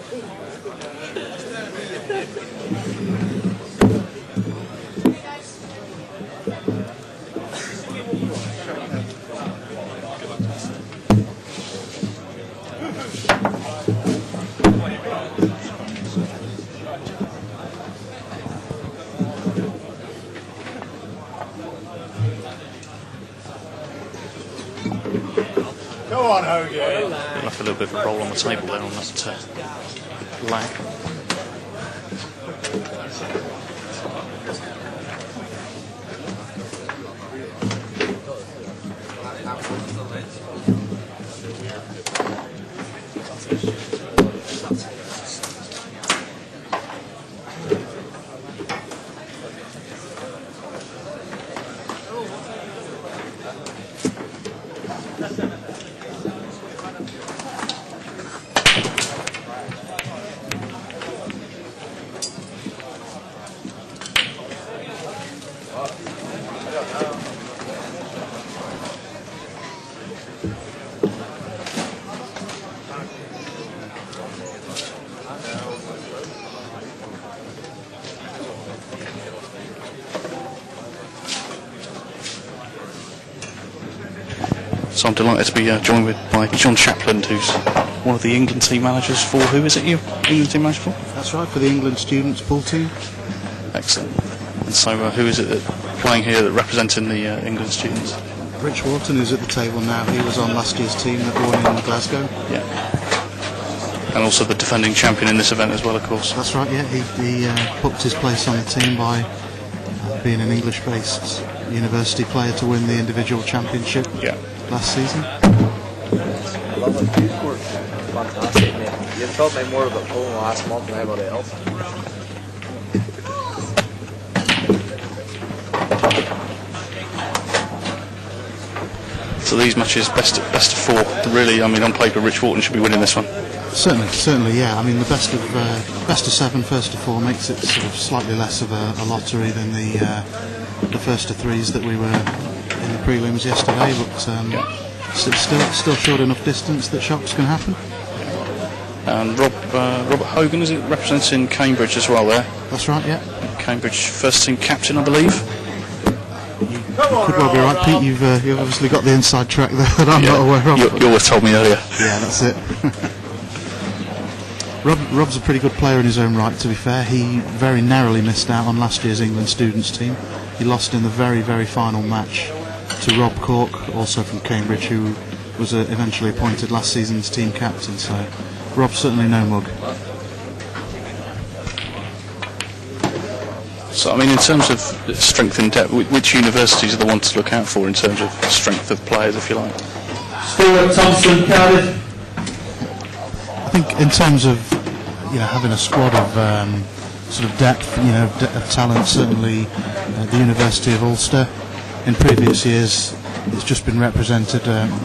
Go on, Hogan. Like a little bit of a roll on the table there on that lag. So I'm delighted to be joined by John Chaplin, who's one of the England team managers for, who is it you? England team manager for? That's right, for the England students pool team. Excellent. And so who is it playing here that representing the England students? Rich Wharton, who's at the table now. He was on last year's team that won in Glasgow. Yeah. And also the defending champion in this event as well, of course. That's right, yeah. He booked his place on the team by being an English-based university player to win the individual championship last season. I love it. You scored fantastic, mate. You've taught me more about polo last month than anybody else. So these matches, best of four. Really, I mean, on paper, Rich Wharton should be winning this one. Certainly, yeah. I mean, the best of seven, first of four makes it sort of slightly less of a lottery than the first of threes that we were in the prelims yesterday. But still short enough distance that shocks can happen. And Robert Hogan, is it, representing Cambridge as well there? That's right, yeah. Cambridge first team captain, I believe. You could well be right, Pete. You've obviously got the inside track there that I'm not aware of. You always told me earlier. Yeah, that's it. Rob's a pretty good player in his own right, to be fair. He very narrowly missed out on last year's England students team. He lost in the very, very final match to Rob Cork, also from Cambridge, who was eventually appointed last season's team captain. So Rob's certainly no mug. So, I mean, in terms of strength and depth, which universities are the ones to look out for in terms of strength of players, if you like? Stuart Thompson, Cardiff. I think in terms of having a squad of sort of depth, of talent, certainly the University of Ulster. In previous years, it's just been represented.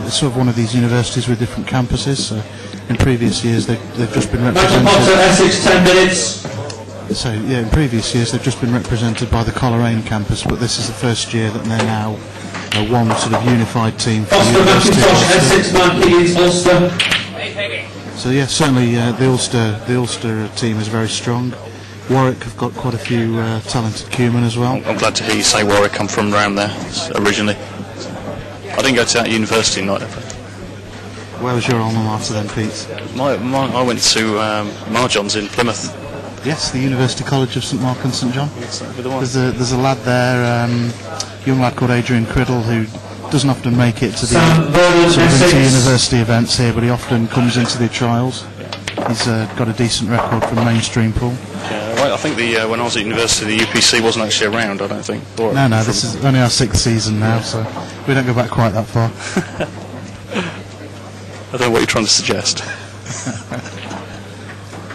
It's sort of one of these universities with different campuses. So in previous years, they've just been represented. Essex, 10 minutes. So yeah, in previous years they've just been represented by the Coleraine campus, but this is the first year that they're now one sort of unified team for the University of Ulster. So yeah, certainly the Ulster team is very strong. Warwick have got quite a few talented Cumin as well. I'm glad to hear you say Warwick. I'm from around there originally. I didn't go to that university night. Where was your alma mater then, Pete? I went to Marjohn's in Plymouth. Yes, the University College of St Mark and St John. Yes, the one. There's a lad there, young lad called Adrian Criddle, who doesn't often make it to the sort of inter-university events here, but he often comes into the trials. He's got a decent record from mainstream pool. Yeah, right, I think when I was at university, the UPC wasn't actually around, I don't think. No, this is only our 6th season now, so we don't go back quite that far. I don't know what you're trying to suggest.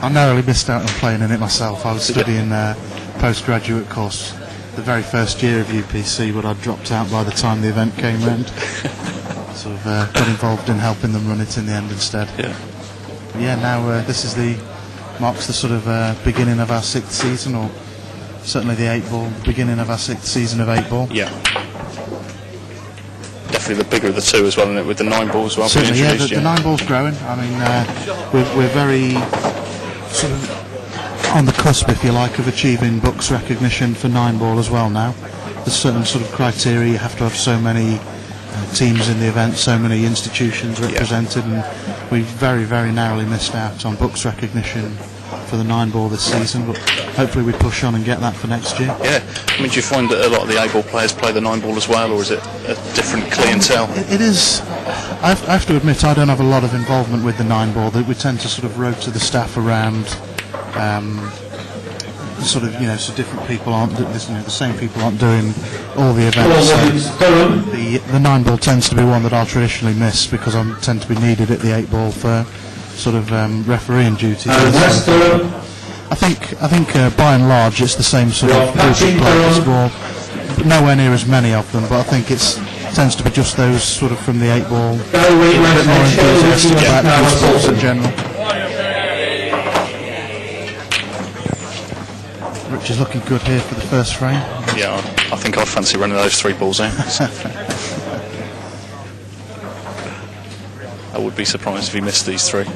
I narrowly missed out on playing in it myself. I was studying a postgraduate course the very first year of UPC, but I dropped out by the time the event came round. Sort of got involved in helping them run it in the end instead. Yeah, now this marks the sort of beginning of our 6th season, or certainly the 8-ball, beginning of our 6th season of 8-ball. Yeah. Definitely the bigger of the two as well, isn't it, with the 9-ball as well. Certainly, yeah, the 9-ball's growing. I mean, we're very sort of on the cusp, if you like, of achieving books recognition for 9-ball as well now. There's certain sort of criteria. You have to have so many teams in the event, so many institutions represented, and we very, very narrowly missed out on books recognition for the 9-ball this season, but hopefully we push on and get that for next year. Yeah, I mean, do you find that a lot of the A-ball players play the 9-ball as well, or is it a different clientele? It is. I have to admit, I don't have a lot of involvement with the 9-ball. That we tend to sort of rotate the staff around. Sort of, so different people aren't, the same people aren't doing all the events. The 9-ball tends to be one that I'll traditionally miss because I tend to be needed at the 8-ball for sort of refereeing duties. I think by and large it's the same sort of group of players, but nowhere near as many of them. But I think it tends to be just those sort of from the 8-ball, a bit more enthusiastic about sports in general. Rich is looking good here for the first frame. Yeah, I think I'd fancy running those 3 balls out. I would be surprised if he missed these 3. He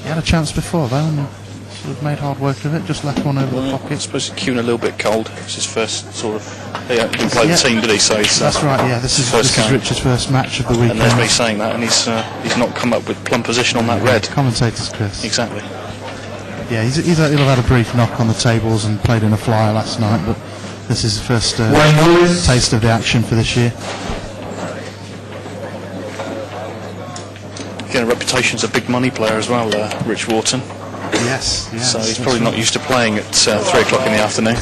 had a chance before though, and sort of made hard work of it, just left one over the pocket. I suppose Kuhn a little bit cold. It's his first sort of... He didn't play the team, did he? So that's right, yeah. This is Rich's first match of the weekend. And there's me saying that, and he's not come up with plumb position on that red. Commentator's Chris. Exactly. Yeah, he'll have had a brief knock on the tables and played in a flyer last night, but this is the first taste of the action for this year. Again, a reputation as a big money player as well, Rich Wharton. Yes. So he's probably not used to playing at 3 o'clock in the afternoon.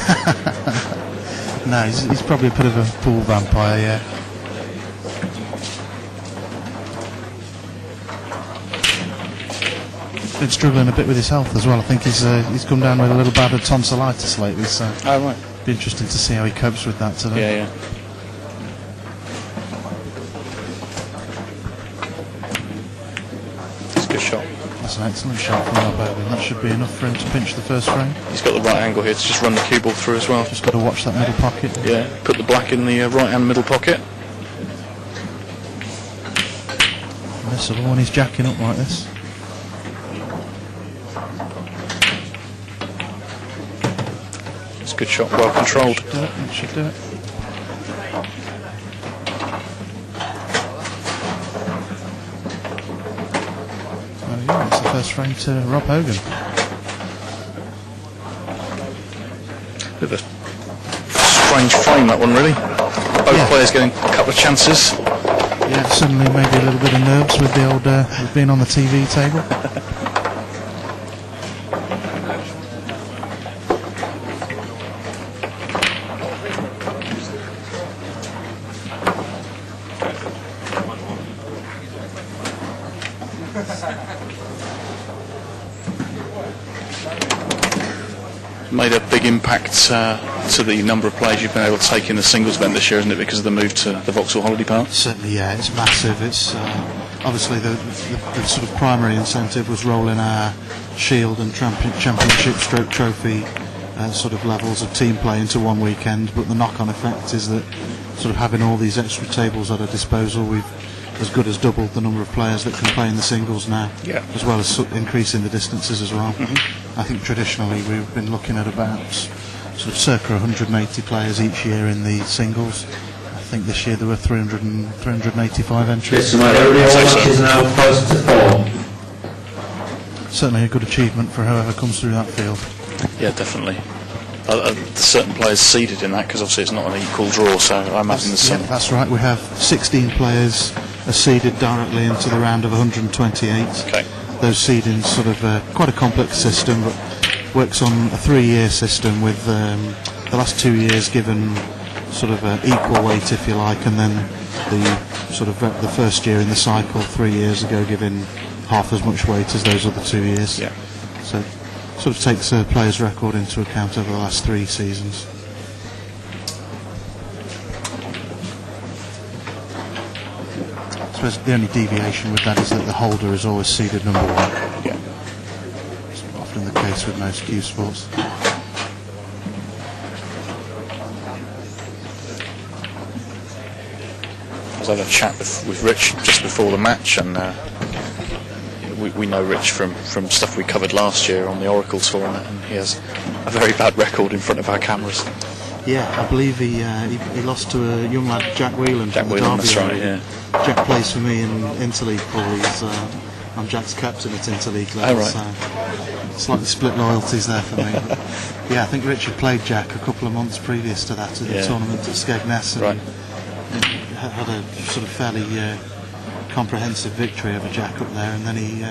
No, he's probably a bit of a pool vampire, yeah. Been struggling a bit with his health as well. I think he's come down with a little bad of tonsillitis lately, so right. Be interesting to see how he copes with that today. Yeah. It's a good shot. That's an excellent shot from Hogan. That should be enough for him to pinch the first frame. He's got the right angle here to just run the cue ball through as well. Just got to watch that middle pocket. Yeah, put the black in the right hand middle pocket. Missable when he's jacking up like this. It's a good shot, well controlled. It should do it. There we go, it's the first frame to Rob Hogan. Bit of a strange frame, that one, really. Both players getting a couple of chances. Yeah, suddenly maybe a little bit of nerves with the old with being on the TV table. Made a big impact to the number of players you've been able to take in the singles event this year, isn't it, because of the move to the Vauxhall Holiday Park? Certainly, yeah, it's massive. It's obviously the sort of primary incentive was rolling our Shield and Championship stroke trophy sort of levels of team play into one weekend, but the knock-on effect is that sort of having all these extra tables at our disposal, we've as good as doubled the number of players that can play in the singles now, as well as increasing the distances as well. I think traditionally we've been looking at about sort of circa 180 players each year in the singles. I think this year there were 385 entries. Is now close to 4. Certainly a good achievement for whoever comes through that field. Yeah, definitely. Certain players seeded in that, because obviously it's not an equal draw, so I imagine there's some... Yeah, that's right. We have 16 players are seeded directly into the round of 128. Okay. Those seedings sort of quite a complex system, but works on a 3-year system with the last 2 years given sort of equal weight, if you like, and then the sort of the first year in the cycle 3 years ago given half as much weight as those other 2 years. Yeah. So sort of takes a player's record into account over the last 3 seasons. I suppose the only deviation with that is that the holder is always seeded number 1. Yeah. It's often the case with most Q sports. I was having a chat with Rich just before the match, and we know Rich from stuff we covered last year on the Oracle tour, and he has a very bad record in front of our cameras. Yeah, I believe he lost to a young lad, Jack Whelan. Jack Whelan, that's right, yeah. Jack plays for me in Interleague, Paul. I'm Jack's captain at Interleague level, right. so slightly split loyalties there for me. But yeah, I think Richard played Jack a couple of months previous to that at the tournament at Skegness, and had a sort of fairly comprehensive victory over Jack up there, and then he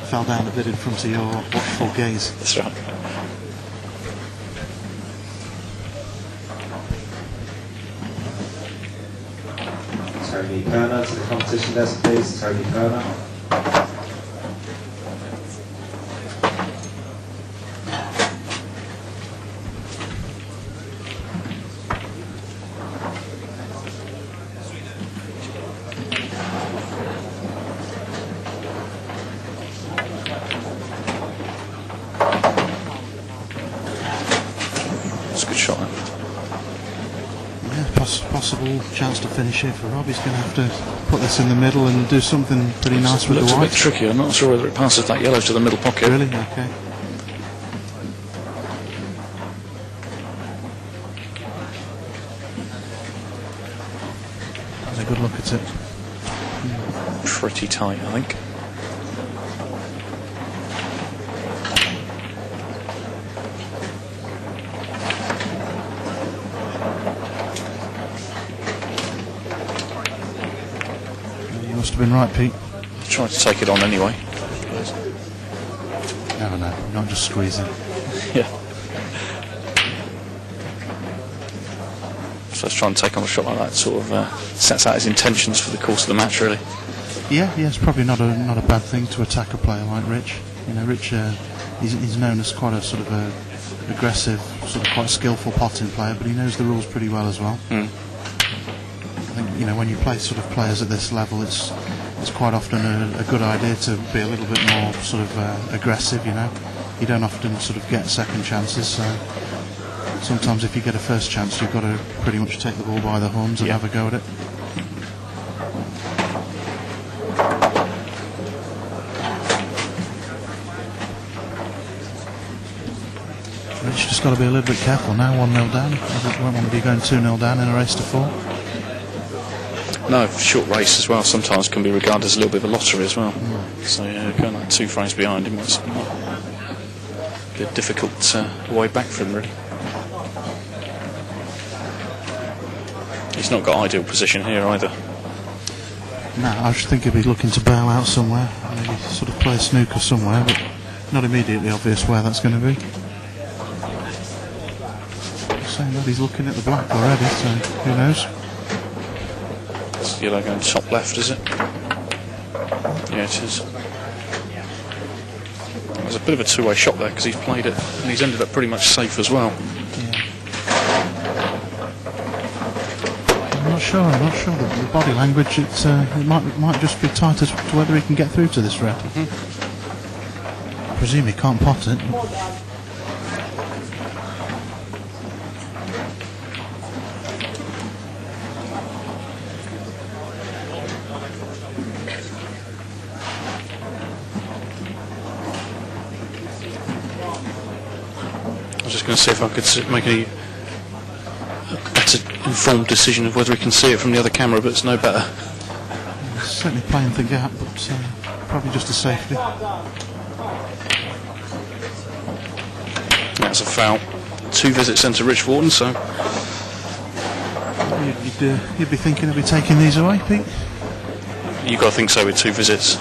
fell down a bit in front of your watchful gaze. That's right. Toby Kerner to the competition desk, please. Toby Kerner. That's a good shot. Possible chance to finish here for Rob. He's going to have to put this in the middle and do something pretty nice with the white. It's a bit tricky. I'm not sure whether it passes that yellow to the middle pocket. Really? Okay. Have a good look at it. Pretty tight, I think. You must have been right, Pete. Trying to take it on anyway. No, not just squeezing. Yeah. So let's try and take on a shot like that. Sort of sets out his intentions for the course of the match, really. Yeah, it's probably not a bad thing to attack a player like Rich. You know, Rich, he's known as quite a sort of a aggressive, sort of quite skillful potting player, but he knows the rules pretty well as well. I think, you know, when you play sort of players at this level, it's quite often a good idea to be a little bit more sort of aggressive. You know, you don't often sort of get second chances, so sometimes if you get a first chance, you've got to pretty much take the ball by the horns and have a go at it. Rich just got to be a little bit careful now. 1-0 down. You won't want to be going 2-0 down in a race to 4. No, short race as well sometimes can be regarded as a little bit of a lottery as well. So going like 2 frames behind him might be a difficult way back for him, really. He's not got ideal position here either. No, I just think he'll be looking to bail out somewhere, maybe sort of play snooker somewhere, but not immediately obvious where that's going to be. Saying that he's looking at the black already, so who knows? It's yellow going top left, is it? Yeah, it is. There's a bit of a two-way shot there because he's played it and he's ended up pretty much safe as well. I'm not sure the body language. It might just be tight as to whether he can get through to this red. I presume he can't pot it. I was just going to see if I could make a better informed decision of whether he can see it from the other camera, but it's no better. He's certainly playing the gap, but probably just a safety. That's a foul. 2 visits into Rich Wharton, so You'd be thinking of taking these away, Pete? you've got to think so with 2 visits.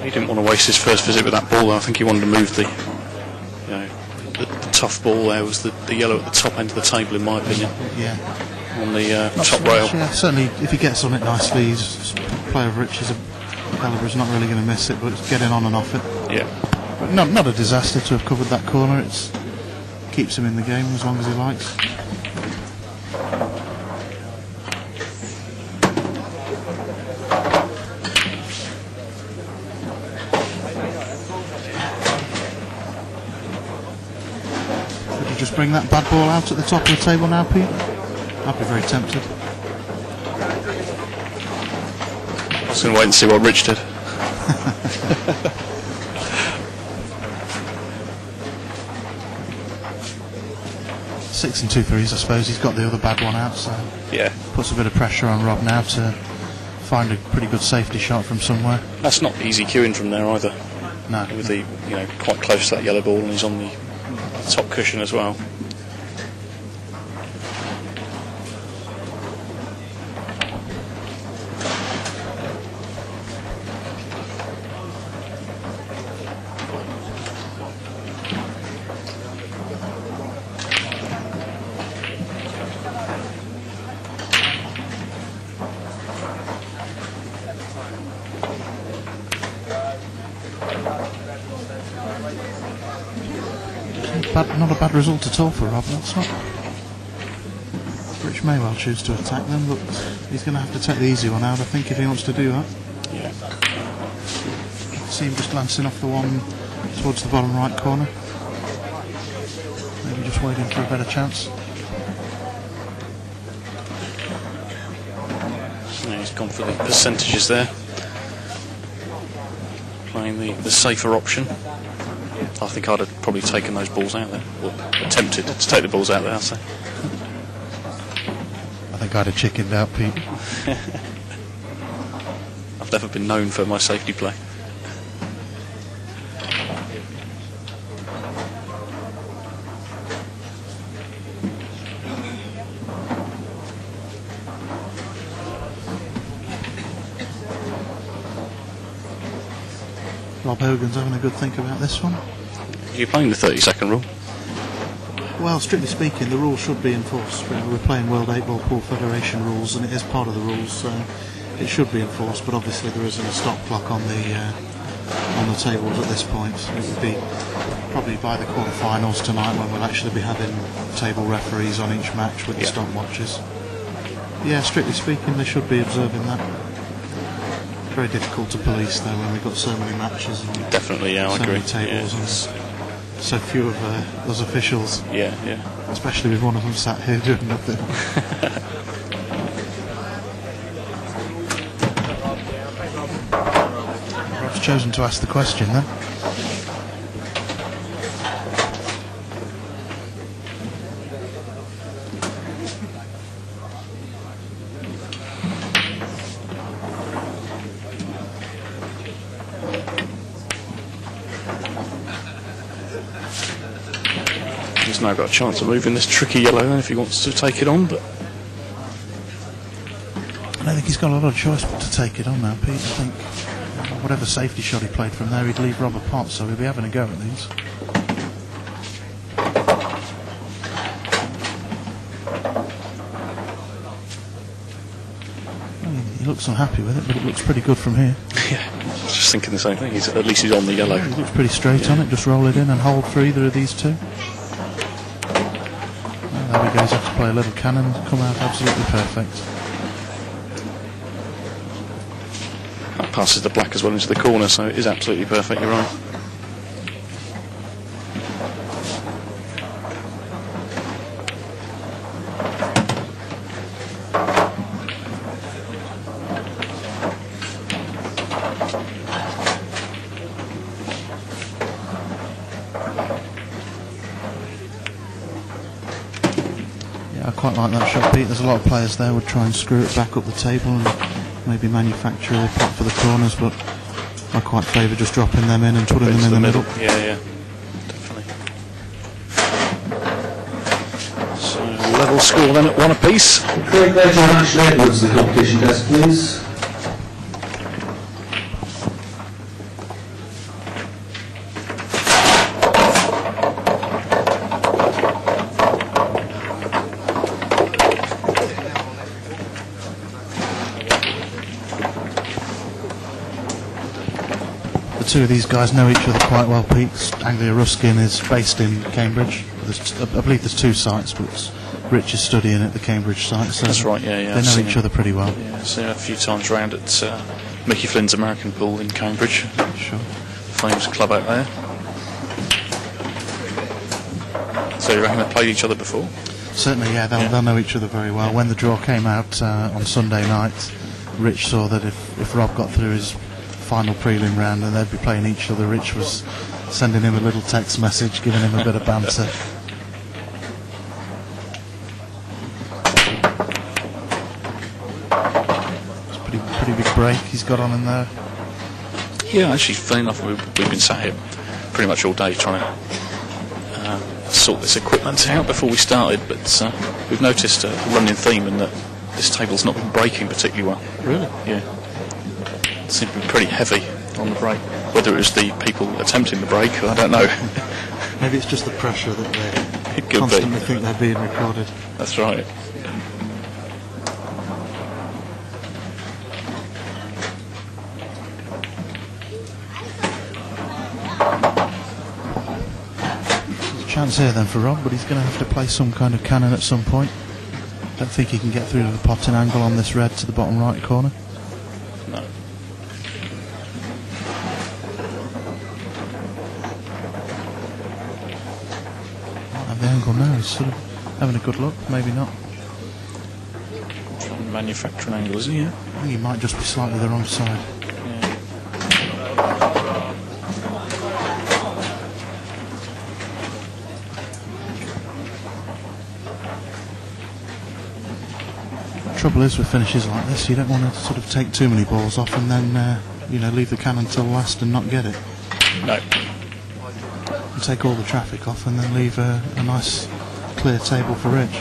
He didn't want to waste his first visit with that ball, though. I think he wanted to move the tough ball there. Was the yellow at the top end of the table, in my opinion. Yeah. On the top rail. Yeah, certainly if he gets on it nicely, he's a player of Rich's calibre is not really going to miss it, but it's getting on and off it. Yeah. But not a disaster to have covered that corner. It keeps him in the game as long as he likes. Just bring that bad ball out at the top of the table now, Pete? I'd be very tempted. I was going to wait and see what Rich did. 6 and 2 threes, I suppose. He's got the other bad one out, so Yeah. puts a bit of pressure on Rob now to find a pretty good safety shot from somewhere. That's not easy cueing from there either. No. With the, quite close to that yellow ball, and he's on the top cushion as well. Not a bad result at all for Rob, that's not. Rich may well choose to attack them, but he's going to have to take the easy one out, I think, if he wants to do that. Yeah. See him just glancing off the one towards the bottom right corner. Maybe just waiting for a better chance. Yeah, he's gone for the percentages there. Playing the safer option. I think I'd have probably taken those balls out there, or attempted to take the balls out there, I'd say. I think I'd have chickened out, Pete. I've never been known for my safety play. Rob Hogan's having a good think about this one. Are you playing the 30-second rule? Well, strictly speaking, the rules should be enforced. We're playing World 8-Ball Pool Federation rules, and it is part of the rules, so it should be enforced. But obviously, there isn't a stop clock on the tables at this point. It would be probably by the quarterfinals tonight when we'll actually be having table referees on each match with the stopwatches. Yeah, strictly speaking, they should be observing that. Very difficult to police though when we've got so many matches and Definitely, yeah, I so agree. many tables and so few of those officials. Yeah, yeah. Especially with one of them sat here doing nothing. Rob's chosen to ask the question then. He's now got a chance of moving this tricky yellow then if he wants to take it on, but I don't think he's got a lot of choice but to take it on now, Pete. I think whatever safety shot he played from there, he'd leave Rob apart, so he'll be having a go at these. He looks unhappy with it, but it looks pretty good from here. yeah, just thinking the same thing. At least he's on the yellow. He looks pretty straight on it, just roll it in and hold for either of these two. There we go, he's have to play a little cannon, come out absolutely perfect. That passes the black as well into the corner, so it is absolutely perfect, you're right. I quite like that shot, Pete. There's a lot of players there would try and screw it back up the table and maybe manufacture a pot for the corners, but I quite favour just dropping them in and putting them in the middle. Yeah, yeah, definitely. So level score then at 1 apiece. Craig Ledger and Ashley Edwards, the competition desk, please. Two of these guys know each other quite well, Pete. Anglia Ruskin is based in Cambridge. I believe there's two sites, but Rich is studying at the Cambridge site, so that's right, yeah, yeah. They know each other pretty well. Yeah, I've seen her a few times round at Mickey Flynn's American Pool in Cambridge. Sure. Famous club out there. So you reckon they've played each other before? Certainly, yeah, they'll know each other very well. When the draw came out on Sunday night, Rich saw that if Rob got through his final prelim round and they'd be playing each other, Rich was sending him a little text message, giving him a bit of banter. It's a pretty big break he's got on in there. Yeah, actually, funny enough, we've been sat here pretty much all day trying to sort this equipment out before we started, but we've noticed a running theme in that this table's not been breaking particularly well. Really? Yeah. It seemed to be pretty heavy on the break. Whether it was the people attempting the break, I don't know. Maybe it's just the pressure that they It could constantly be. think they're being recorded. That's right. Chance here then for Rob, but he's going to have to play some kind of cannon at some point. Don't think he can get through to the potting angle on this red to the bottom right corner. No. Might have the angle now, he's sort of having a good look, maybe not. Trying to manufacture an angle, isn't he? Yeah. I think he might just be slightly the wrong side. Trouble is with finishes like this, you don't want to sort of take too many balls off and then leave the cannon till last and not get it. No. And take all the traffic off and then leave a nice clear table for Rich.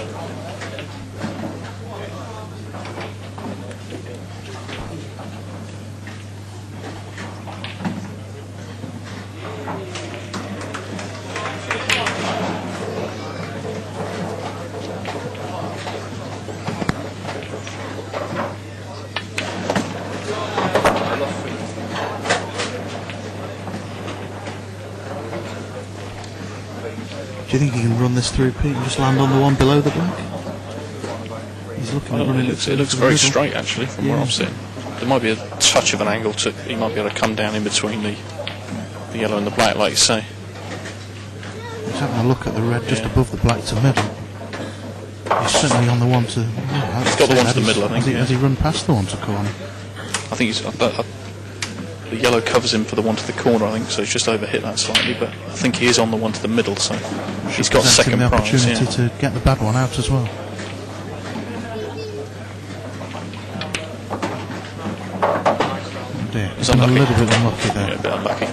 Do you think he can run this through, Pete, and just land on the one below the black? He's looking at running it looks very straight, actually, from where I'm sitting. There might be a touch of an angle to... He might be able to come down in between the yellow and the black, like you say. He's having a look at the red just above the black to middle. He's certainly on the one to... He's got the one to the middle, I think. Has he run past the one to corner? I think he's... the yellow covers him for the one to the corner, I think, so he's just overhit that slightly, but I think he is on the one to the middle, so he's got second the prize. Opportunity to get the bad one out as well. Oh dear, he's been a little bit unlucky there. Yeah, a bit unlucky.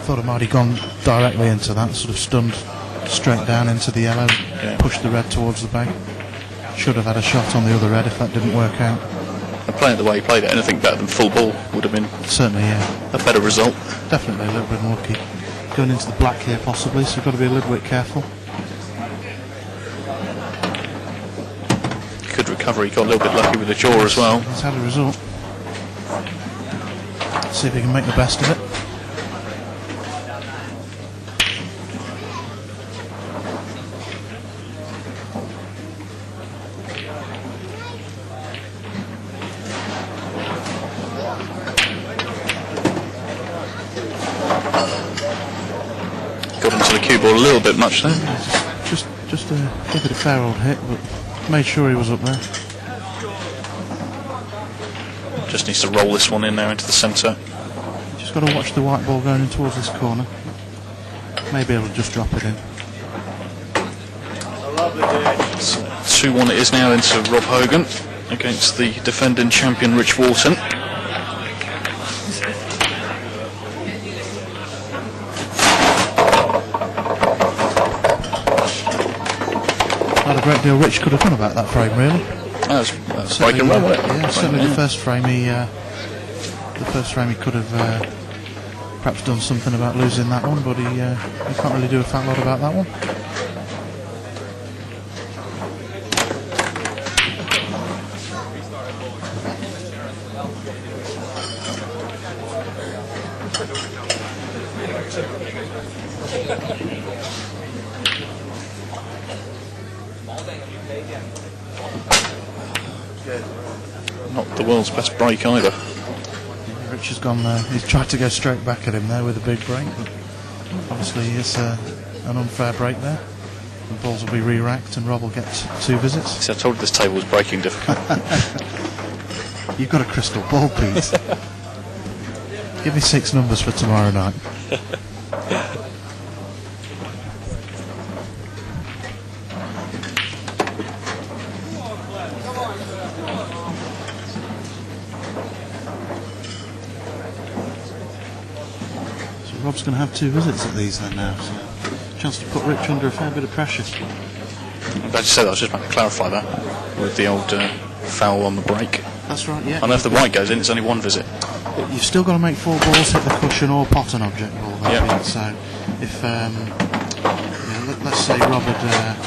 Thought it might have gone directly into that, sort of stunned straight down into the yellow, pushed the red towards the bag. Should have had a shot on the other red if that didn't work out. And playing it the way he played it, anything better than full ball would have been certainly, yeah, a better result. Definitely a little bit unlucky. Going into the black here possibly, so you've got to be a little bit careful. Good recovery, got a little bit lucky with the jaw as well. He's had a result. See if he can make the best of it. Got into the cue ball a little bit much there. Just give it a fair old hit, but made sure he was up there. Just needs to roll this one in now into the centre. Just got to watch the white ball going in towards this corner. Maybe able to just drop it in. So 2-1 it is now into Rob Hogan against the defending champion Rich Wharton. Not a great deal Rich could have done about that frame, really. That's breaking run, wasn't it? Yeah, certainly the first frame he could have perhaps done something about losing that one, but he can't really do a fat lot about that one. Not the world's best break either. Rich has gone there. He's tried to go straight back at him there with a big break, but obviously it's an unfair break there. The balls will be re-racked and Rob will get 2 visits. See, I told you this table was breaking difficult. You've got a crystal ball, Pete. Give me 6 numbers for tomorrow night. So Rob's going to have 2 visits at these then now. So chance to put Rich under a fair bit of pressure. I'm glad you said that. I was just about to clarify that with the old foul on the break. That's right, yeah. I know if the right goes in, it's only 1 visit. You've still got to make 4 balls hit the cushion or pot an object ball. Yep. So if let's say Rob had,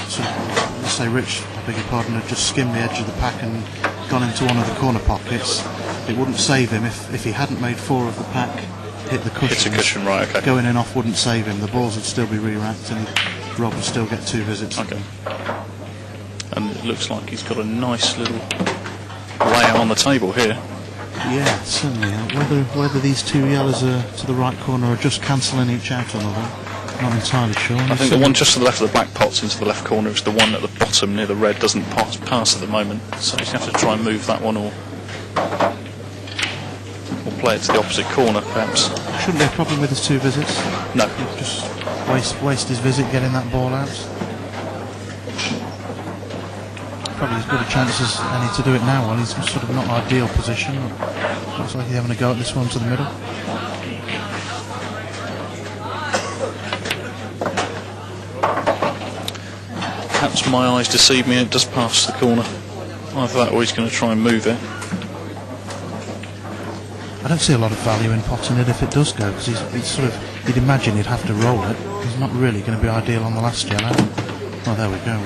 let's say Rich, I beg your pardon, had just skimmed the edge of the pack and gone into one of the corner pockets, it wouldn't save him if he hadn't made 4 of the pack hit the cushion. Hits a cushion, right? Okay. Going in off wouldn't save him. The balls would still be re-racked and Rob would still get 2 visits. Okay. And it looks like he's got a nice little layout on the table here. Yeah, certainly. Whether these 2 yellows are to the right corner or just cancelling each out or not, not entirely sure. I think the one just to the left of the black pot's into the left corner is the one at the bottom near the red doesn't pass at the moment. So he's going to have to try and move that one or play it to the opposite corner, perhaps. Shouldn't be a problem with his 2 visits. No. He'll just waste his visit getting that ball out. Probably as good a chance as any to do it now. Well, he's sort of not ideal position. Looks like he's having a go at this one to the middle. Perhaps my eyes deceive me and it does pass the corner. Either that or he's going to try and move it. I don't see a lot of value in potting it if it does go, because he's sort of, you'd imagine he'd have to roll it. He's not really going to be ideal on the last yellow. Oh, there we go.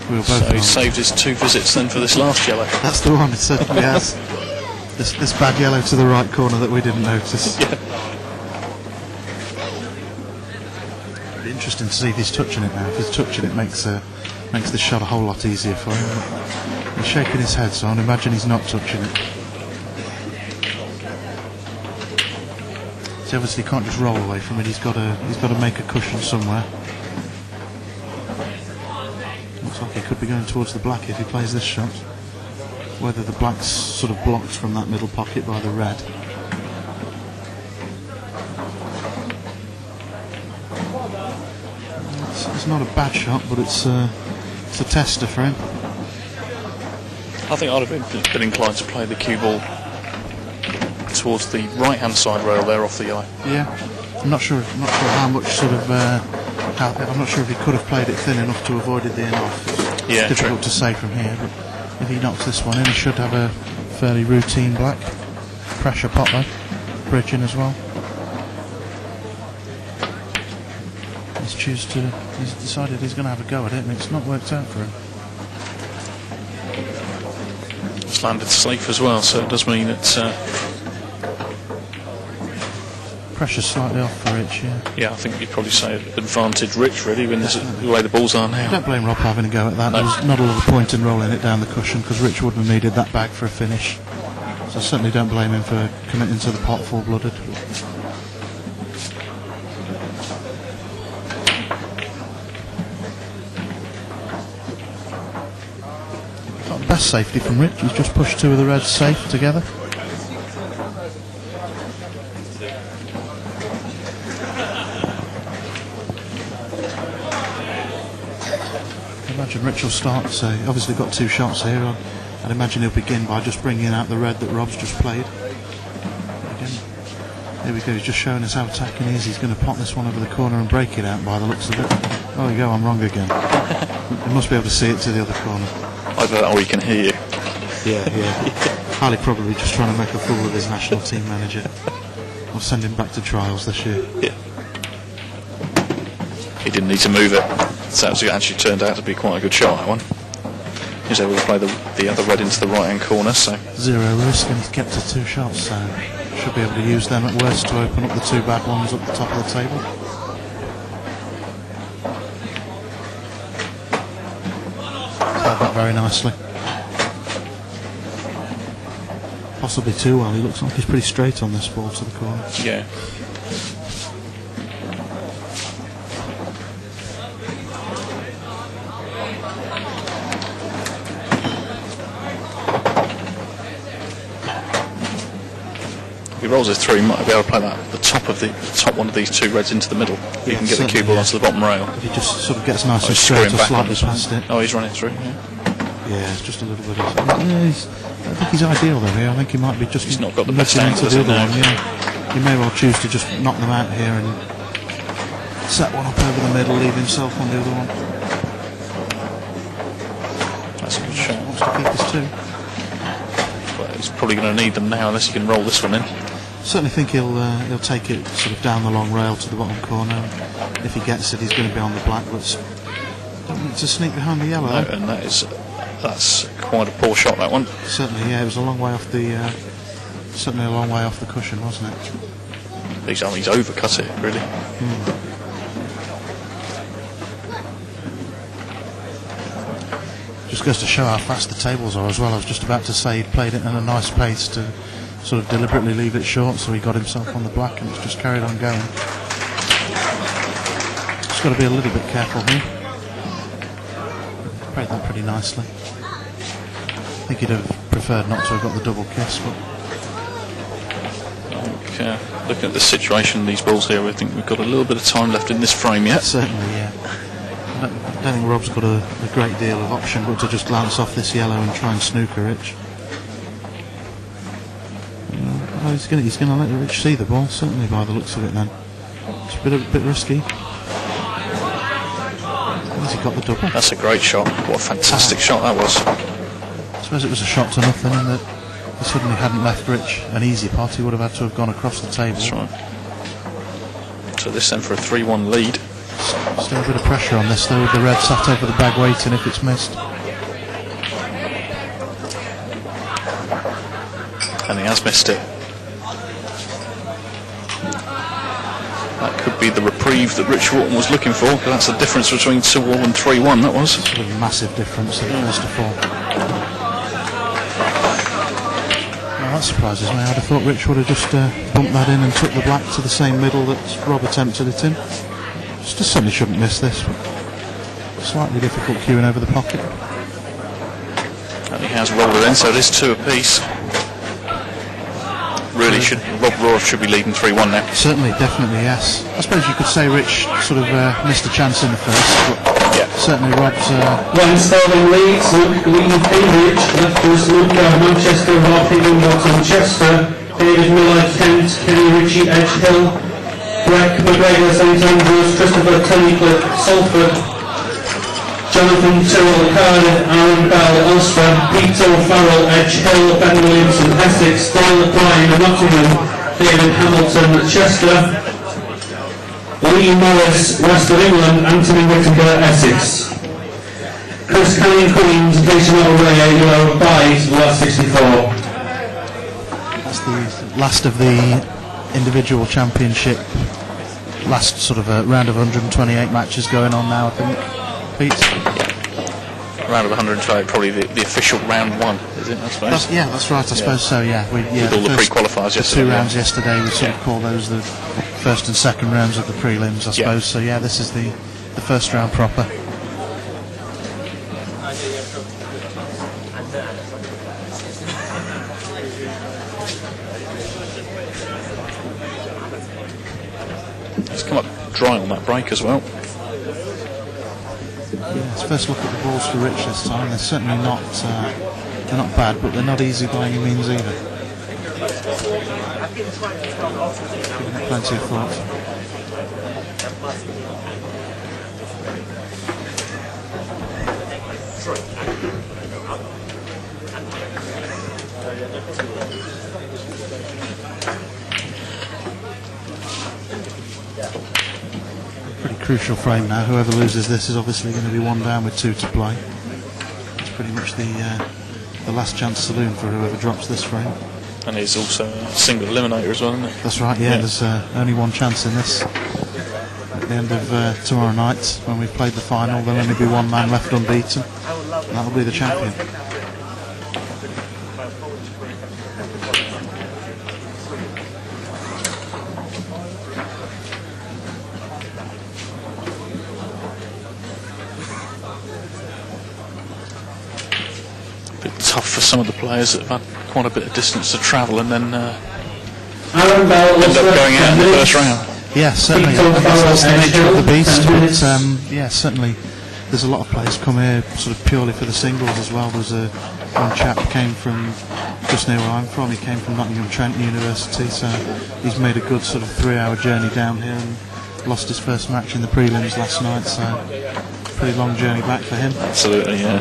We were both so he saved his 2 visits then for this last yellow. That's the one, it certainly has. This bad yellow to the right corner that we didn't notice. Yeah. It'd be interesting to see if he's touching it now. If he's touching it, makes the shot a whole lot easier for him. He's shaking his head, so I'd imagine he's not touching it. So obviously he can't just roll away from it. He's got to make a cushion somewhere. Looks like he could be going towards the black if he plays this shot. Whether the black's sort of blocked from that middle pocket by the red. It's not a bad shot, but it's a tester for him. I think I'd have been inclined to play the cue ball towards the right-hand side rail there off the yellow. Yeah, I'm not sure how much sort of. I'm not sure if he could have played it thin enough to avoid it being off. It's difficult to say from here, but if he knocks this one in, he should have a fairly routine black. Pressure pot though, bridging as well. He's decided he's going to have a go at it, and it's not worked out for him. It's landed safe as well, so it does mean it's. Pressure's slightly off for Rich, yeah. Yeah, I think you'd probably say advantage Rich, really, when the way the balls are now. I don't blame Rob for having a go at that. No. There's not a lot of point in rolling it down the cushion because Rich wouldn't have needed that bag for a finish. So I certainly don't blame him for committing to the pot full-blooded. Got the best safety from Rich. He's just pushed 2 of the reds safe together. I imagine Rich will start, so obviously got 2 shots here. I'd imagine he'll begin by just bringing out the red that Rob's just played. Again, here we go, he's just showing us how attacking he is. He's going to pot this one over the corner and break it out by the looks of it. Oh, there you go, I'm wrong again. You must be able to see it to the other corner. Either that or he can hear you. Yeah. Highly probably just trying to make a fool of his national team manager. Or send him back to trials this year. Yeah. He didn't need to move it. So it actually turned out to be quite a good shot, that one. He's able to play the other red into the right-hand corner, so... 0 risk, and he's kept to 2 shots, so should be able to use them at worst to open up the 2 bad ones up the top of the table. Played that very nicely. Possibly too well. He looks like he's pretty straight on this ball to the corner. Yeah. he rolls it through, he might be able to play that the top one of these two reds into the middle. He can get the cue ball onto the bottom rail. If he just sort of gets nice and straight or slightly past it. Oh, he's running through. Yeah, it's just a little bit. I think he's ideal though here. I think he might be just. He's not got the best into angle, the other no. one. Yeah, he may well choose to just knock them out here and set one up over the middle, leave himself on the other one. That's a good shot. Wants to keep his two. But he's probably going to need them now unless he can roll this one in. Certainly think he'll take it sort of down the long rail to the bottom corner. If he gets it, he's going to be on the black. But don't want to sneak behind the yellow. No, and that's quite a poor shot, that one. Certainly, yeah, it was a long way off the. Certainly a long way off the cushion, wasn't it? He's overcut it, really. Just goes to show how fast the tables are as well. I was just about to say he played it at a nice pace to sort of deliberately leave it short, so he got himself on the black and it's just carried on going. Just got to be a little bit careful here. Played that pretty nicely. I think he'd have preferred not to have got the double kiss, but looking at the situation, these balls here, I think we've got a little bit of time left in this frame yet. Certainly, yeah. I don't think Rob's got a great deal of option but to just glance off this yellow and try and snooker Rich. Oh, he's going to let Rich see the ball, certainly by the looks of it then. It's a bit risky. Has he got the double? That's a great shot. What a fantastic shot that was. I suppose it was a shot to nothing in that he suddenly hadn't left Rich an easy pot. He would have had to have gone across the table. That's right. So this then for a 3-1 lead. Still a bit of pressure on this though, with the red sat over the bag waiting if it's missed. And he has missed it. That could be the reprieve that Rich Wharton was looking for, because that's the difference between 2-all and 3-1, that was. Sort of a massive difference in first to four. Well, that surprises me. I'd have thought Rich would have just bumped that in and took the black to the same middle that Rob attempted it in. Just certainly shouldn't miss this. Slightly difficult cueing over the pocket. And he has rolled it in, so it is 2 apiece. Really Rob Rohr should be leading 3-1 now. Certainly, definitely, yes. I suppose you could say Rich sort of missed a chance in the first, but certainly Rob's... When Sterling leads, Luke leading Cambridge, left was Luke Manchester, Harpingham, Wharton, Chester, David Miller, Kent, Kenny Ritchie, Edge Hill, Breck, McGregor, St Andrews, Christopher, Tunnicliffe, Salford, Jonathan Tyrrell, Cardiff, Aaron Bell, Ulster, Peter Farrell, Edge Hill, Ben Williamson, Essex, Dale Bryan, Nottingham, David Hamilton, Chester, Lee Morris, West of England, Anthony Whittaker, Essex. Chris Canning, Queens, Jason O'Reilly, Euro by last 64. That's the last of the individual championship, last sort of round of 128 matches going on now, I think. Pete? Round of 128, probably the official round 1, is it, I suppose? That's right, I suppose so, yeah. With all the pre-qualifiers yesterday. The 2 rounds yesterday, we sort of call those the first and second rounds of the prelims, I suppose. So yeah, this is the first round proper. He's come up dry on that break as well. Yeah, let's first look at the balls for Rich this time. They're certainly not they're not bad, but they're not easy by any means either. Giving it plenty of thought. Pretty crucial frame now. Whoever loses this is obviously going to be 1 down with 2 to play. It's pretty much the last chance saloon for whoever drops this frame. And he's also a single eliminator as well, isn't he? That's right, yeah. There's only 1 chance in this. At the end of tomorrow night, when we've played the final, there'll only be 1 man left unbeaten, and that'll be the champion. Tough for some of the players that have had quite a bit of distance to travel and then Aaron Bell end up going out in the first round. Yeah, certainly. I guess that's the nature of the beast. But yeah, certainly. There's a lot of players come here sort of purely for the singles as well. There's one chap came from just near where I'm from. He came from Nottingham Trent University, so he's made a good sort of 3-hour journey down here and lost his first match in the prelims last night. So pretty long journey back for him. Absolutely, yeah.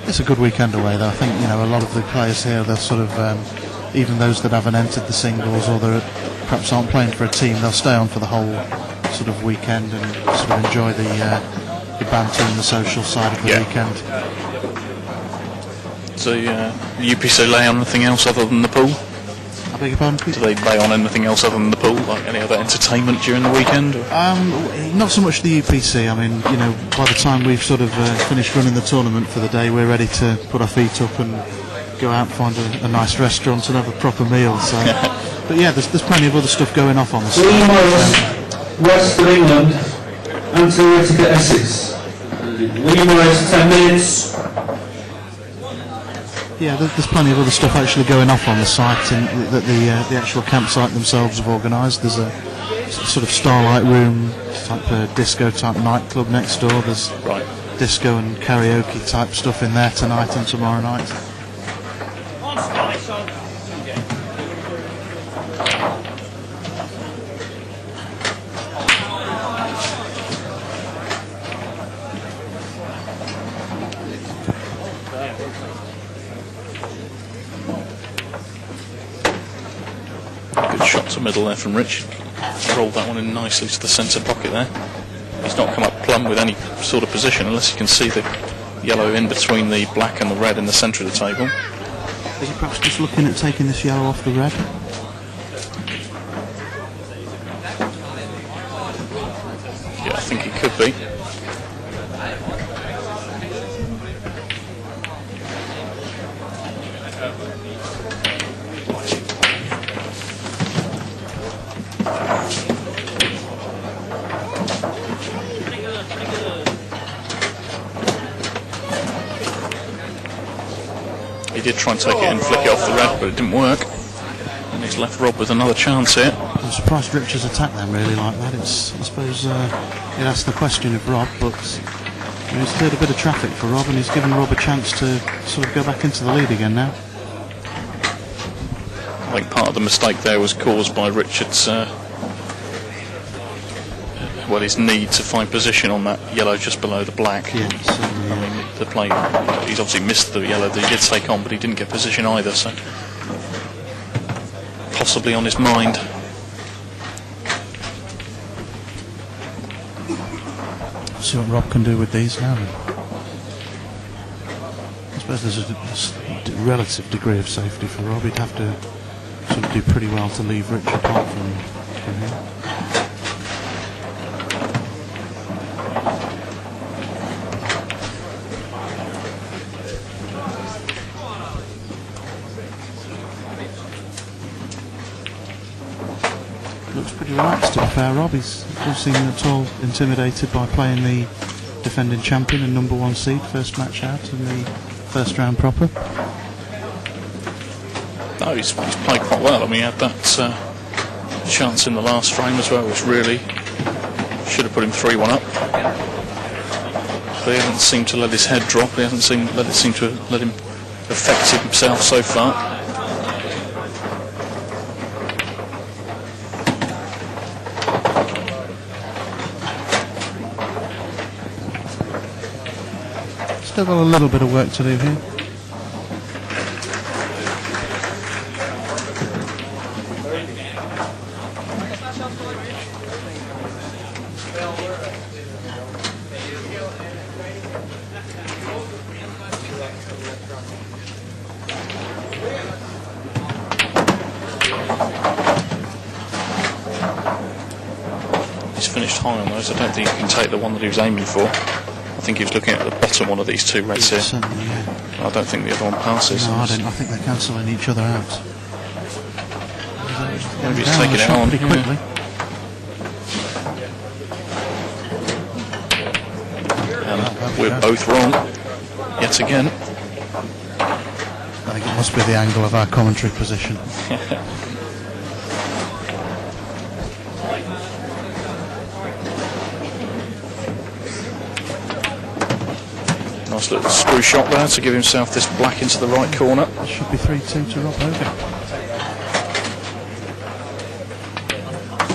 It's a good weekend away, though. I think a lot of the players here, they're sort of even those that haven't entered the singles or that perhaps aren't playing for a team, they'll stay on for the whole sort of weekend and sort of enjoy the banter and the social side of the weekend. So the UPC lay on anything else other than the pool? I beg your pardon? Do they lay on anything else other than the pool, like any other entertainment during the weekend? Or? Not so much the UPC. I mean, by the time we've sort of finished running the tournament for the day, we're ready to put our feet up and go out and find a nice restaurant and have a proper meal. So, but yeah, there's plenty of other stuff going off on the side. West of England, Anthony Whittaker, Essex. William Morris, 10 minutes. Yeah, there's plenty of other stuff actually going off on the site and that the actual campsite themselves have organised. There's a sort of Starlight Room type disco type nightclub next door. There's disco and karaoke type stuff in there tonight and tomorrow night. Good shot to middle there from Rich. Rolled that one in nicely to the centre pocket there. He's not come up plumb with any sort of position unless you can see the yellow in between the black and the red in the centre of the table. Is he perhaps just looking at taking this yellow off the red? Yeah, I think he could be. He did try and take it and flick it off the red, but it didn't work. And he's left Rob with another chance here. I'm surprised Richards attacked them really like that. I suppose it asks the question of Rob, but he's cleared a bit of traffic for Rob and he's given Rob a chance to sort of go back into the lead again now. I think part of the mistake there was caused by Richards' his need to find position on that yellow just below the black. Yeah, certainly. I mean, the play, he's obviously missed the yellow that he did take on, but he didn't get position either, so possibly on his mind. See what Rob can do with these now. I suppose there's a relative degree of safety for Rob. He'd have to sort of do pretty well to leave Rich apart from him. Looks pretty relaxed, to be fair, Rob. He doesn't seem at all intimidated by playing the defending champion and number 1 seed, first match out in the first round proper. No, he's played quite well. I mean, he had that chance in the last frame as well, which really should have put him 3-1 up. But he hasn't seemed to let his head drop. He hasn't seemed to let him affect himself so far. Still got a little bit of work to do here. He's finished high on those. I don't think he can take the one that he was aiming for. I think he was looking at the bottom one of these two reds here. Yeah. I don't think the other one passes. No, I don't. I think they're cancelling each other out. Maybe he's taking it on. Pretty quickly. And we're both wrong, yet again. I think it must be the angle of our commentary position. Nice little screw shot there to give himself this black into the right corner. It should be 3-2 to Rob Hogan.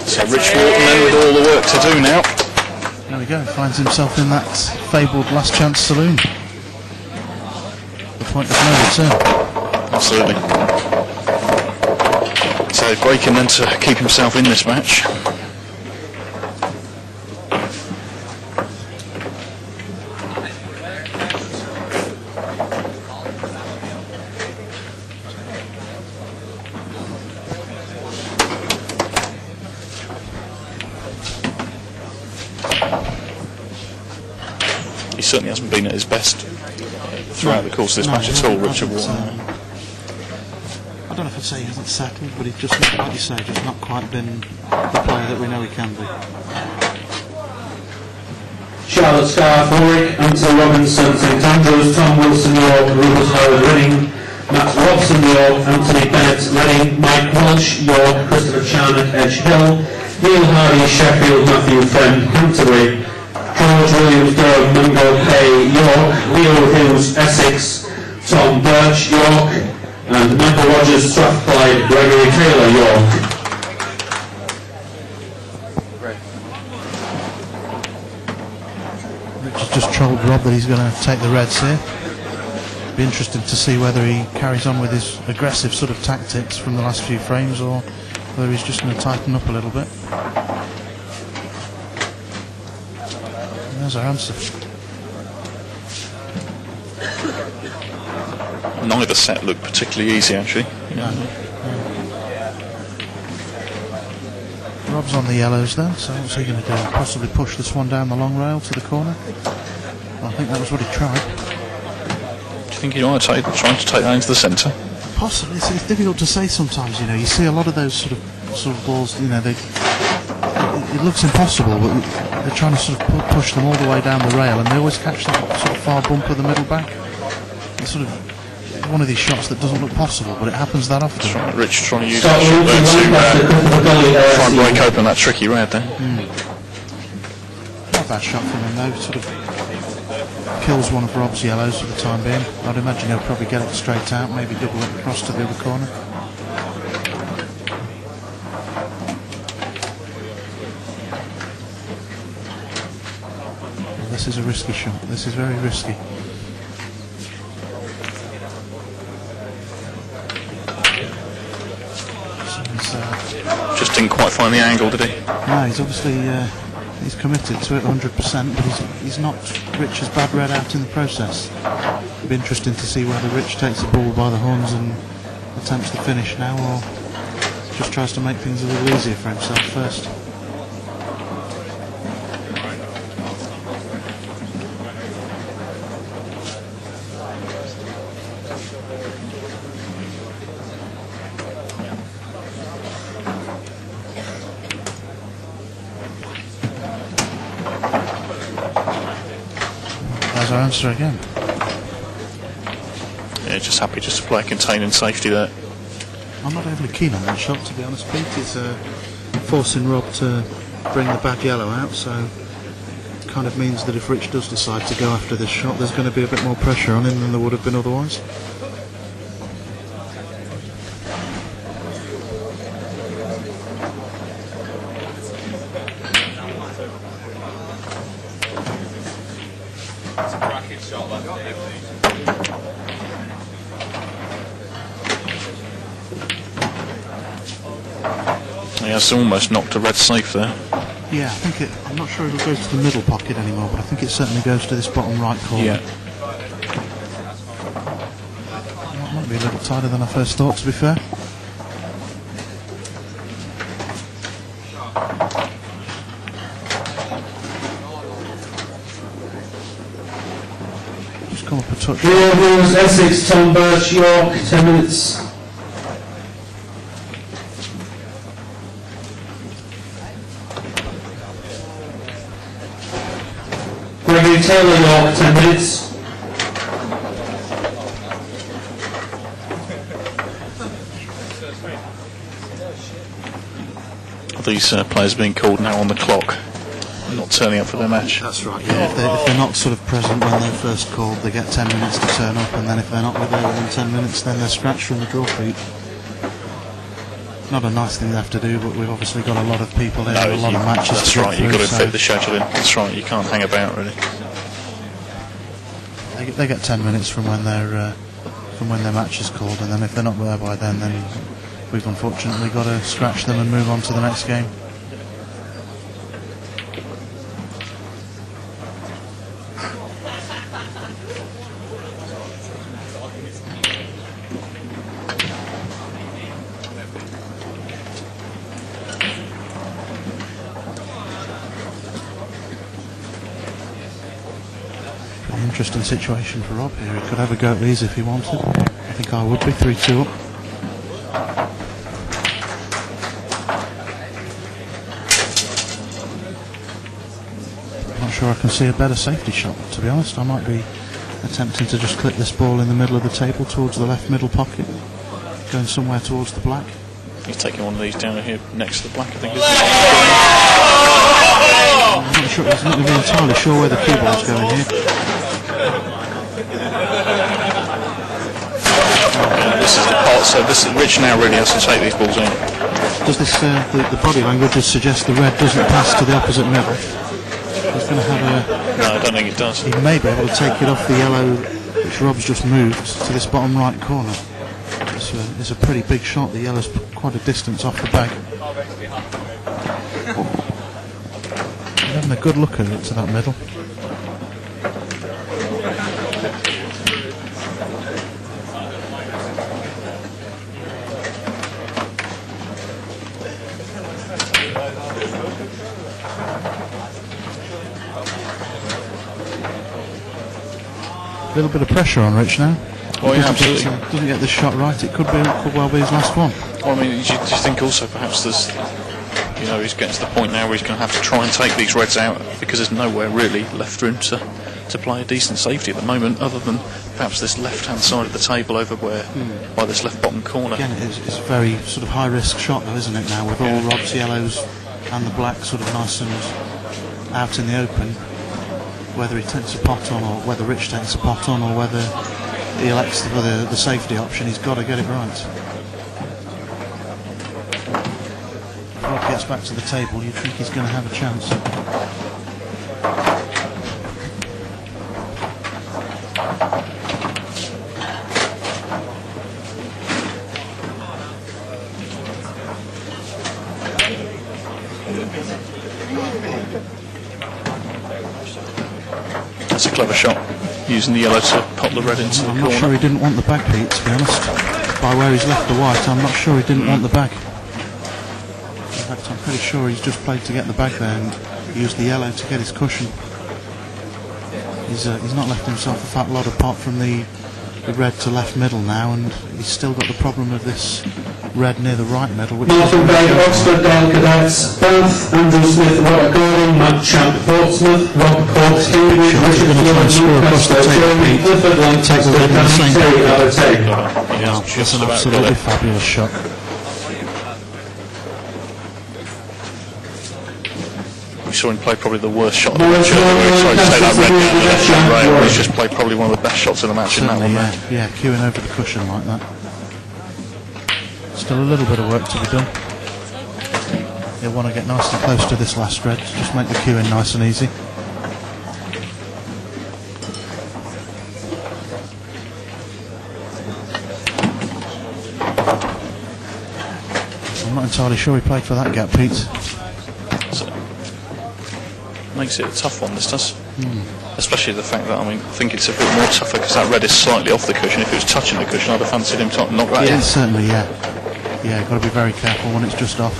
So Rich Wharton then with all the work to do now. There we go, finds himself in that fabled last chance saloon. The point of no return. Absolutely. So breaking then to keep himself in this match. He certainly hasn't been at his best throughout the course of this match at all, Richard Wharton. I don't know if I'd say he hasn't settled, but he's just, like you say, just not quite been the player that we know he can be. Charlotte Scarf, Warwick, Anthony Robinson, St Andrews, Tom Wilson, York, Rupert Howard, Reading, Matt Robson, York, Anthony Bennett, Reading, Mike Walsh, York, Christopher Charnock, Edge Hill, Neil Hardy, Sheffield, Matthew Friend, Canterbury, George Williams, Durham, Mungo, Hay, York, Leo Hughes, Essex, Tom Birch, York, and Michael Rogers, Strathclyde, Gregory Taylor, York. Richard's just trolled Rob that he's going to take the Reds here. Be interesting to see whether he carries on with his aggressive sort of tactics from the last few frames or whether he's just going to tighten up a little bit. And there's our answer. Neither set looked particularly easy, actually. No. Rob's on the yellows then, so what's he going to do? Possibly push this one down the long rail to the corner? Well, I think that was what he tried. Do you think he might trying to take that into the centre? Possibly. It's difficult to say sometimes, you know. You see a lot of those sort of balls, you know, it looks impossible, but they're trying to sort of push them all the way down the rail, and they always catch that sort of far bump of the middle back. It's sort of one of these shots that doesn't look possible, but it happens that often. Right, Rich trying to use that shot there to try and break open that tricky red there. Not a bad shot from him though, sort of kills one of Rob's yellows for the time being. I'd imagine he'll probably get it straight out, maybe double it across to the other corner. Well, this is a risky shot, this is very risky. Just didn't quite find the angle, did he? No, he's obviously he's committed to it 100%, but he's knocked Rich's bad red out in the process. It'll be interesting to see whether Rich takes the ball by the horns and attempts the finish now, or just tries to make things a little easier for himself first. There's our answer again. Yeah, just happy just to play containing safety there. I'm not overly keen on that shot, to be honest, Pete. It's forcing Rob to bring the bad yellow out, so it kind of means that if Rich does decide to go after this shot, there's going to be a bit more pressure on him than there would have been otherwise. He has almost knocked a red safe there. Yeah, I think I'm not sure it'll go to the middle pocket anymore, but I think it certainly goes to this bottom right corner. Yeah. That might be a little tighter than I first thought, to be fair. Just come up a touch. Leo Hughes, Essex, Tom Birch, York, 10 minutes. Gregory Taylor, York, 10 minutes. of these players being called now on the clock, not turning up for their match. That's right, yeah. If they're not sort of present when they're first called, they get 10 minutes to turn up, and then if they're not there within 10 minutes, then they're scratched from the draw sheet. Not a nice thing they have to do, but we've obviously got a lot of people there, and a lot of matches that's to get right, you've got to through, fit the schedule in. That's right, you can't hang about really. They get 10 minutes from when their match is called, and then if they're not there by then we've unfortunately got to scratch them and move on to the next game. Interesting situation for Rob here. He could have a go at these if he wanted. I think I would be 3-2 up. I'm not sure I can see a better safety shot, to be honest. I might be attempting to just clip this ball in the middle of the table towards the left middle pocket, going somewhere towards the black. He's taking one of these down here next to the black, I think. I'm not entirely sure where the cue ball's going here. This is the part, so this is Rich now really has to take these balls in. Does this, the body language suggest the red doesn't pass to the opposite middle? He's going to have a... No, I don't think it does. He may be able to take it off the yellow, which Rob's just moved, to this bottom right corner. It's a pretty big shot. The yellow's quite a distance off the bag. He's having a good look at it to that middle. A little bit of pressure on Rich now. Oh, yeah, absolutely. Doesn't get this shot right, it could well be his last one. Well, I mean, do you think also perhaps there's, you know, he's getting to the point now where he's going to have to try and take these reds out because there's nowhere really left for him to play a decent safety at the moment, other than perhaps this left-hand side of the table over where by this left bottom corner. Again, it's a very sort of high-risk shot, though, isn't it? Now with all Rob's yellows and the black sort of nice and out in the open. Whether he takes a pot on, or whether Rich takes a pot on, or whether he elects for the safety option, he's got to get it right. If Rob gets back to the table, you think he's going to have a chance. That's a clever shot, using the yellow to pop the red into the corner. I'm not sure he didn't want the bag, Pete, to be honest. By where he's left the white, I'm not sure he didn't want the bag. In fact, I'm pretty sure he's just played to get the bag there and used the yellow to get his cushion. He's not left himself a fat lot apart from the red to left middle now, and he's still got the problem of this red near the right middle. Martin Bay, Oxford Dale Cadets, Bath, Andrew Smith, Robert Gordon, Matt Champ, Portsmouth, Rob Cox, Cambridge, Richard Floyd, Newcastle, Jeremy, Clifford, Lancaster, Danny Terry, Aberdeen. Yeah, that's an absolutely fabulous shot. We saw him play probably the worst shot of the match. Take that red down the left-hand rail. He's just played probably one of the best shots of the match in that one. Yeah, queuing over the cushion like that. Still a little bit of work to be done. You'll want to get nice and close to this last red, just make the queuing nice and easy. I'm not entirely sure he played for that gap, Pete. So, makes it a tough one, this does. Especially the fact that, I mean, I think it's a bit more tougher because that red is slightly off the cushion. If it was touching the cushion, I'd have fancied him to knock that in. Yeah, certainly, yeah. Yeah, got to be very careful when it's just off.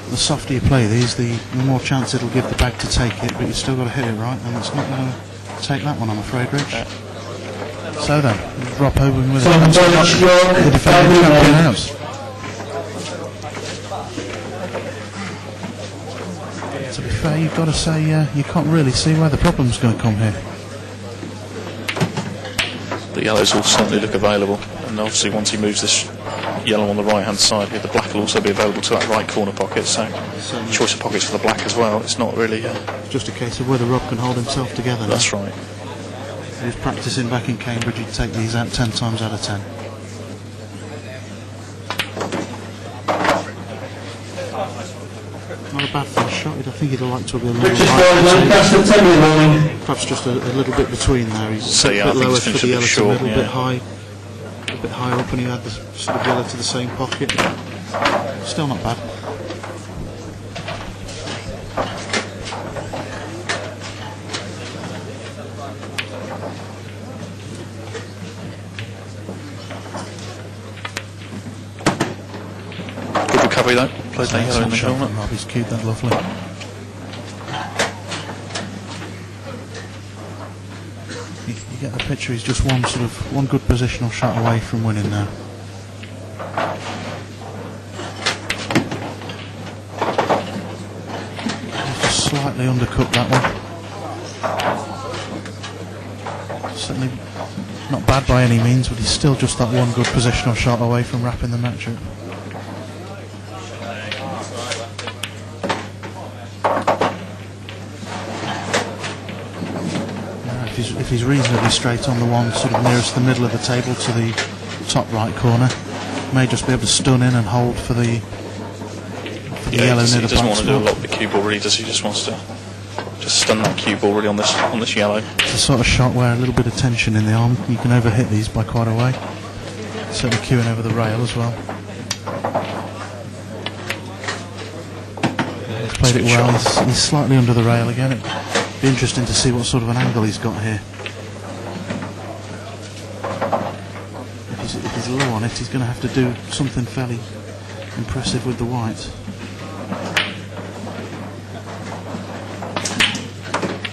The softer you play these, the more chance it'll give the bag to take it, but you've still got to hit it right, and it's not going to take that one, I'm afraid, Rich. So then, Rob Hogan with the defending champion out. To be fair, you've got to say you can't really see where the problem's going to come here. The yellows will certainly look available, and obviously once he moves this yellow on the right hand side here. The black will also be available to that right corner pocket, so choice of pockets for the black as well. It's not really It's just a case of whether Rob can hold himself together now. That's right. If he was practising back in Cambridge, he'd take these out 10 times out of 10. Not a bad first shot. I think he'd like to be a little Richard higher. Lancaster, 10 rolling. Perhaps just a little bit between there. He's So, a yeah, bit I think lower he's for finished the a bit yellow short, to middle, yeah. a bit higher up, and he had the sort of yellow to the same pocket. Still not bad. Good recovery though. Plays that yellow in the Excellent shot corner. from Rob. He's cued that lovely. You get the picture. He's just one good positional shot away from winning now. Just slightly undercooked that one. Certainly not bad by any means, but he's still just that one good positional shot away from wrapping the match up. If he's reasonably straight on the one sort of nearest the middle of the table to the top right corner, may just be able to stun in and hold for the yellow near the box. He doesn't want to do a lot with the cue ball, really, does he? Just wants to just stun that cue ball really on this yellow. It's the sort of shot where a little bit of tension in the arm, you can overhit these by quite a way. Certainly cueing over the rail as well. He's played it well. He's slightly under the rail again. It'd be interesting to see what sort of an angle he's got here. If he's low on it, he's going to have to do something fairly impressive with the white.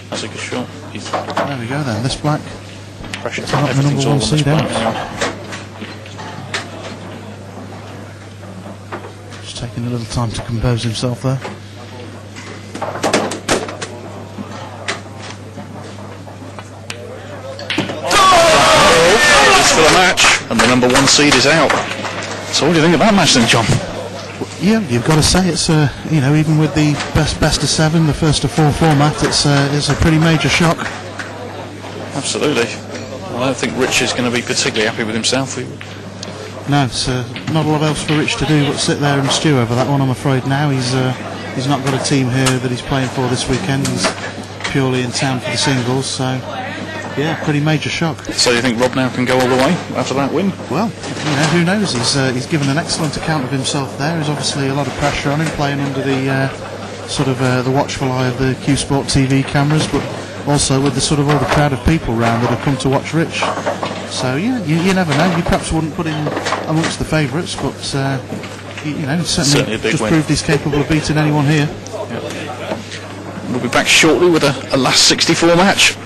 That's a good shot. There we go then. This black Pressure. not the Everything's number all one on this seed black out. now. Just taking a little time to compose himself there. For the match, and the number one seed is out. So what do you think of that match then, John? Yeah, you've got to say it's even with the best of seven, the first of four format, it's a pretty major shock. Absolutely. I don't think Rich is going to be particularly happy with himself. No, it's not a lot else for Rich to do but sit there and stew over that one, I'm afraid. Now he's not got a team here that he's playing for this weekend. He's purely in town for the singles, so yeah, pretty major shock. So you think Rob now can go all the way after that win? Well, who knows? He's given an excellent account of himself there. There's obviously a lot of pressure on him playing under the the watchful eye of the Q Sport TV cameras, but also with the sort of all the crowd of people round that have come to watch Rich. So yeah, you never know. You perhaps wouldn't put him amongst the favourites, but he's certainly a big just win. proved he's capable of beating anyone here. We'll be back shortly with a last 64 match.